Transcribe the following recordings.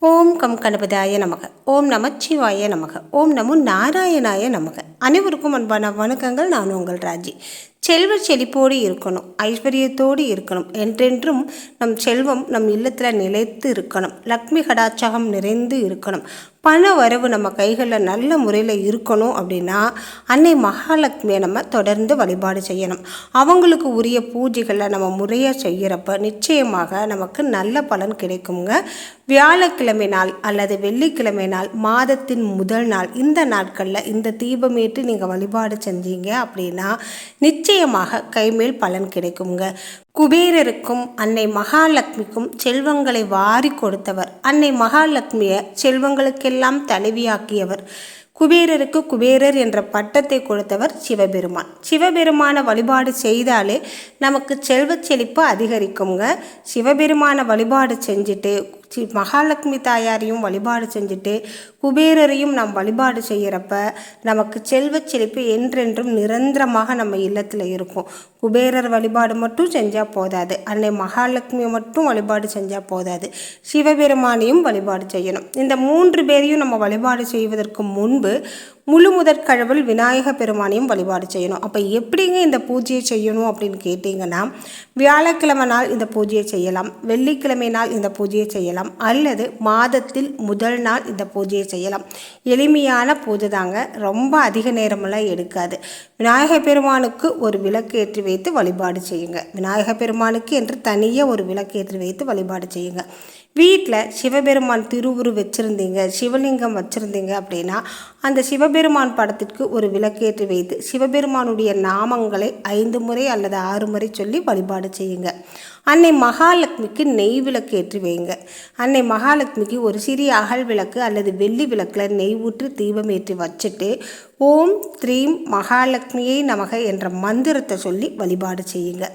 ஓம் come கணபதாய நமக. ஓம் நமச்சிவாய நமக. ஓம் நமோ நாராயணாய நமக. அனைவருக்கும் அன்பான வணக்கங்கள். நான் உங்கள் ராஜி. செல்வ செழிப்போடு இருக்கணும், ஐஸ்வர்யத்தோடு இருக்கணும், என்றென்றும் நம் செல்வம் நம் இல்லத்தில் நிலைத்து இருக்கணும், லக்ஷ்மி கடாட்சகம் நிறைந்து இருக்கணும், பண வரவு நம்ம கைகளில் நல்ல முறையில் இருக்கணும் அப்படின்னா அன்னை மகாலட்சுமியை நம்ம தொடர்ந்து வழிபாடு செய்யணும். அவங்களுக்கு உரிய பூஜைகளை நம்ம முறையாக செய்கிறப்ப நிச்சயமாக நமக்கு நல்ல பலன் கிடைக்குங்க. வியாழக்கிழமை நாள் அல்லது வெள்ளிக்கிழமை நாள், மாதத்தின் முதல் நாள், இந்த நாட்களில் இந்த தீபமேற்று நீங்கள் வழிபாடு செஞ்சீங்க அப்படின்னா நிச்சயமாக கைமேல் பலன் கிடைக்குங்க. குபேரருக்கும் அன்னை மகாலட்சுமிக்கும் செல்வங்களை வாரி கொடுத்தவர். அன்னை மகாலட்சுமியை செல்வங்களுக்கெல்லாம் தலைவியாக்கியவர். குபேரருக்கு குபேரர் என்ற பட்டத்தை கொடுத்தவர் சிவபெருமான். சிவபெருமான வழிபாடு செய்தாலே நமக்கு செல்வ செழிப்பு அதிகரிக்குங்க. சிவபெருமான வழிபாடு செஞ்சுட்டு மகாலட்சுமி தாயாரையும் வழிபாடு செஞ்சுட்டு குபேரரையும் நாம் வழிபாடு செய்கிறப்ப நமக்கு செல்வ செழிப்பு என்றென்றும் நிரந்தரமாக நம்ம இல்லத்தில் இருக்கும். குபேரர் வழிபாடு மட்டும் செஞ்சால் போதாது, அன்னை மகாலட்சுமியை மட்டும் வழிபாடு செஞ்சால் போதாது, சிவபெருமானையும் வழிபாடு செய்யணும். இந்த 3 பேரையும் நம்ம வழிபாடு செய்வதற்கு முன்பு முழு முதற் கடவுள் விநாயக பெருமானையும் வழிபாடு செய்யணும். அப்போ எப்படிங்க இந்த பூஜையை செய்யணும் அப்படின்னு கேட்டிங்கன்னா, வியாழக்கிழமை நாள் இந்த பூஜையை செய்யலாம், வெள்ளிக்கிழமை நாள் இந்த பூஜையை செய்யலாம், அல்லது மாதத்தில் முதல் நாள் இந்த பூஜையை செய்யலாம். எளிமையான பூஜை தாங்க, ரொம்ப அதிக நேரமெல்லாம் எடுக்காது. விநாயக பெருமானுக்கு ஒரு விளக்கு ஏற்றி வைத்து வழிபாடு செய்யுங்க. விநாயக பெருமானுக்கு என்று தனியாக ஒரு விளக்கு ஏற்றி வைத்து வழிபாடு செய்யுங்க. வீட்டில் சிவபெருமான் திருவுரு வச்சுருந்தீங்க, சிவலிங்கம் வச்சுருந்தீங்க அப்படின்னா அந்த சிவபெருமான் படத்திற்கு ஒரு விளக்கேற்றி வைத்து சிவபெருமானுடைய நாமங்களை 5 முறை அல்லது 6 முறை சொல்லி வழிபாடு செய்யுங்க. அன்னை மகாலட்சுமிக்கு நெய் விளக்கு ஏற்றி வைங்க. அன்னை மகாலட்சுமிக்கு ஒரு சிறிய அகல் விளக்கு அல்லது வெள்ளி விளக்கில் நெய் ஊற்றி தீபம் ஏற்றி வச்சுட்டு ஓம் த்ரீம் மகாலட்சுமியை நமக என்ற மந்திரத்தை சொல்லி வழிபாடு செய்யுங்க.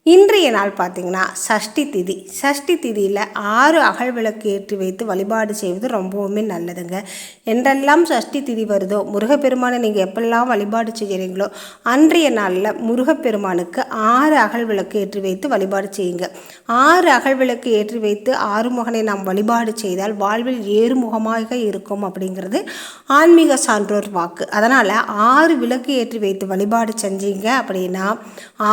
இன்றைய நாள் பார்த்திங்கன்னா சஷ்டி திதி. சஷ்டி திதியில் 6 அகல் விளக்கு ஏற்றி வைத்து வழிபாடு செய்வது ரொம்பவுமே நல்லதுங்க. என்றெல்லாம் சஷ்டி திதி வருதோ, முருகப்பெருமானை நீங்கள் எப்பெல்லாம் வழிபாடு செய்கிறீங்களோ அன்றைய நாளில் முருகப்பெருமானுக்கு 6 அகல் விளக்கு ஏற்றி வைத்து வழிபாடு செய்யுங்க. 6 அகல் விளக்கு ஏற்றி வைத்து ஆறுமுகனை நாம் வழிபாடு செய்தால் வாழ்வில் ஏறுமுகமாக இருக்கும் அப்படிங்கிறது ஆன்மீக சான்றோர் வாக்கு. அதனால் 6 விளக்கு ஏற்றி வைத்து வழிபாடு செஞ்சீங்க அப்படின்னா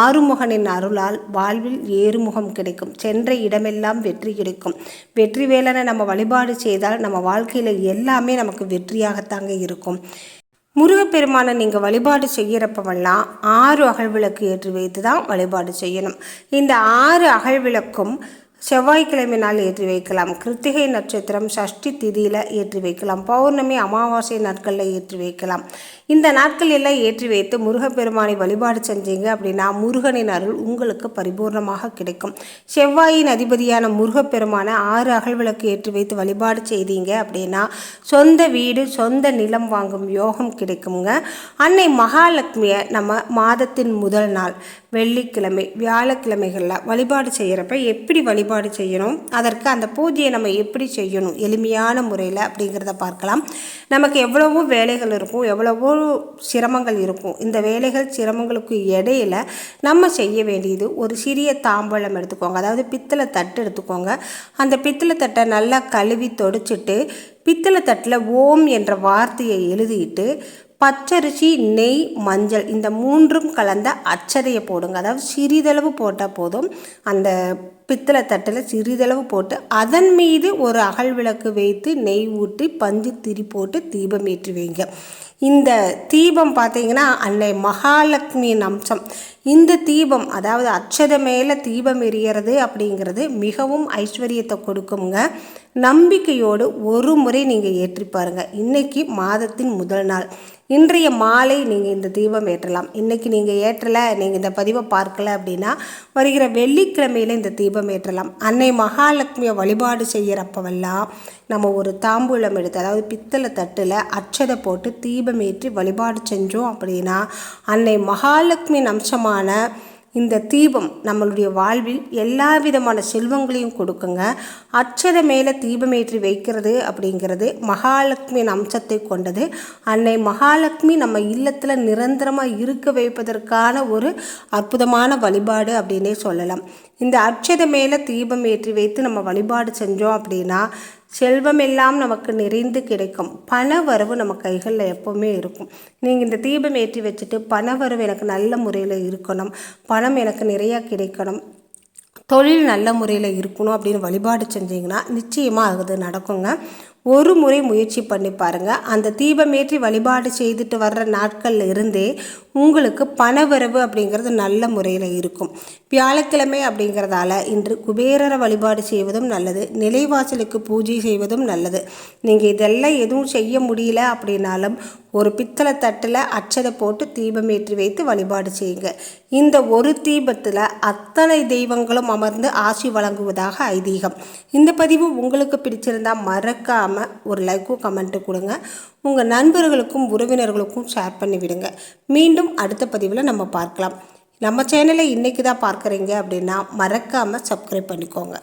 ஆறுமுகனின் அருளால் வாழ்வில் ஏறுமுகம் கிடைக்கும். சென்ற இடமெல்லாம் வெற்றி கிடைக்கும். வெற்றி வேலனை நம்ம வழிபாடு செய்தால் நம்ம வாழ்க்கையில் எல்லாமே நமக்கு வெற்றியாகத்தாங்க இருக்கும். முருகப்பெருமானை நீங்கள் வழிபாடு செய்கிறப்பவெல்லாம் 6 அகல் விளக்கு ஏற்றி வைத்து தான் வழிபாடு செய்யணும். இந்த 6 அகல் விளக்கும் செவ்வாய்க்கிழமை நாள் ஏற்றி வைக்கலாம், கிருத்திகை நட்சத்திரம் சஷ்டி திதியில் ஏற்றி வைக்கலாம், பௌர்ணமி அமாவாசை நாட்களில் ஏற்றி வைக்கலாம். இந்த நாட்கள் எல்லாம் ஏற்றி வைத்து முருகப்பெருமானை வழிபாடு செஞ்சீங்க அப்படின்னா முருகனின் அருள் உங்களுக்கு பரிபூர்ணமாக கிடைக்கும். செவ்வாயின் அதிபதியான முருகப்பெருமான 6 அகல் விளக்கு ஏற்றி வைத்து வழிபாடு செய்தீங்க அப்படின்னா சொந்த வீடு சொந்த நிலம் வாங்கும் யோகம் கிடைக்குங்க. அன்னை மகாலட்சுமியை நம்ம மாதத்தின் முதல் நாள் வெள்ளிக்கிழமை வியாழக்கிழமைகளில் வழிபாடு செய்கிறப்ப எப்படி வழிபாடு செய்யணும், அதற்கு அந்த பூஜையை நம்ம எப்படி செய்யணும் எளிமையான முறையில் அப்படிங்கிறத பார்க்கலாம். நமக்கு எவ்வளவோ வேலைகள் இருக்கும், எவ்வளவோ சிரமங்கள் இருக்கும். இந்த வேலைகள் சிரமங்களுக்கு இடையில நம்ம செய்ய வேண்டியது ஒரு சிறிய தாம்பூலம் எடுத்துக்கோங்க, அதாவது பித்தளை தட்டு எடுத்துக்கோங்க. அந்த பித்தளை தட்டை நல்லா கழுவி தொடச்சிட்டு பித்தளை தட்டில் ஓம் என்ற வார்த்தையை எழுதிட்டு பச்சரிசி நெய் மஞ்சள் இந்த 3ம் கலந்த அச்சதையை போடுங்க. அதாவது சிறிதளவு போட்டால் போதும். அந்த பித்தளை தட்டில் சிறிதளவு போட்டு அதன் மீது ஒரு அகல் விளக்கு வைத்து நெய் ஊற்றி பஞ்சு திரி போட்டு தீபம் ஏற்றி வைங்க. இந்த தீபம் பார்த்தீங்கன்னா அன்னை மகாலட்சுமியின் அம்சம். இந்த தீபம், அதாவது அச்சதை மேலே தீபம் எரியறது அப்படிங்கிறது மிகவும் ஐஸ்வர்யத்தை கொடுக்குங்க. நம்பிக்கையோடு ஒரு முறை நீங்கள் ஏற்றி பாருங்கள். இன்றைக்கி மாதத்தின் முதல் நாள், இன்றைய மாலை நீங்கள் இந்த தீபம் ஏற்றலாம். இன்றைக்கி நீங்கள் ஏற்றலை, நீங்கள் இந்த பதிவை பார்க்கலை அப்படின்னா வருகிற வெள்ளிக்கிழமையில் இந்த தீபம் ஏற்றலாம். அன்னை மகாலட்சுமியை வழிபாடு செய்கிறப்பவெல்லாம் நம்ம ஒரு தாம்பூலம் எடுத்து, அதாவது பித்தளை தட்டில் அச்சதை போட்டு தீபம் ஏற்றி வழிபாடு செஞ்சோம் அப்படின்னா அன்னை மகாலட்சுமியின் அம்சமான இந்த தீபம் நம்மளுடைய வாழ்வில் எல்லா விதமான செல்வங்களையும் கொடுக்குங்க. அச்சதை மேலே தீபமேற்றி வைக்கிறது அப்படிங்கிறது மகாலட்சுமியின் அம்சத்தை கொண்டது. அன்னை மகாலட்சுமி நம்ம இல்லத்தில் நிரந்தரமாக இருக்க வைப்பதற்கான ஒரு அற்புதமான வழிபாடு அப்படின்னே சொல்லலாம். இந்த அச்சதை மேலே தீபம் ஏற்றி வைத்து நம்ம வழிபாடு செஞ்சோம் அப்படின்னா செல்வம் எல்லாம் நமக்கு நிறைந்து கிடைக்கும். பண வரவு நம்ம கைகளில் எப்போவுமே இருக்கும். நீங்கள் இந்த தீபம் ஏற்றி வச்சுட்டு பண வரவு எனக்கு நல்ல முறையில் இருக்கணும், பணம் எனக்கு நிறையா கிடைக்கணும், தொழில் நல்ல முறையில் இருக்கணும் அப்படின்னு வழிபாடு செஞ்சிங்கன்னா நிச்சயமாக அது நடக்குங்க. ஒரு முறை முயற்சி பண்ணி பாருங்கள். அந்த தீபமேற்றி வழிபாடு செய்துட்டு வர்ற நாட்களில் இருந்தே உங்களுக்கு பணவரவு அப்படிங்கிறது நல்ல முறையில் இருக்கும். வியாழக்கிழமை அப்படிங்கிறதால இன்று குபேரரை வழிபாடு செய்வதும் நல்லது, நிலைவாசலுக்கு பூஜை செய்வதும் நல்லது. நீங்கள் இதெல்லாம் எதுவும் செய்ய முடியல அப்படின்னாலும் ஒரு பித்தளை தட்டில் அச்சதை போட்டு தீபமேற்றி வைத்து வழிபாடு செய்யுங்க. இந்த ஒரு தீபத்தில் அத்தனை தெய்வங்களும் அமர்ந்து ஆசி வழங்குவதாக ஐதீகம். இந்த பதிவு உங்களுக்கு பிடிச்சிருந்தால் மறக்காமல் ஒரு லைக்கும் கமெண்ட்டு கொடுங்க. உங்கள் நண்பர்களுக்கும் உறவினர்களுக்கும் ஷேர் பண்ணி விடுங்க. மீண்டும் அடுத்த பதிவில் நம்ம பார்க்கலாம். நம்ம சேனலை இன்றைக்கி தான் பார்க்குறீங்க அப்படின்னா மறக்காமல் சப்ஸ்கிரைப் பண்ணிக்கோங்க.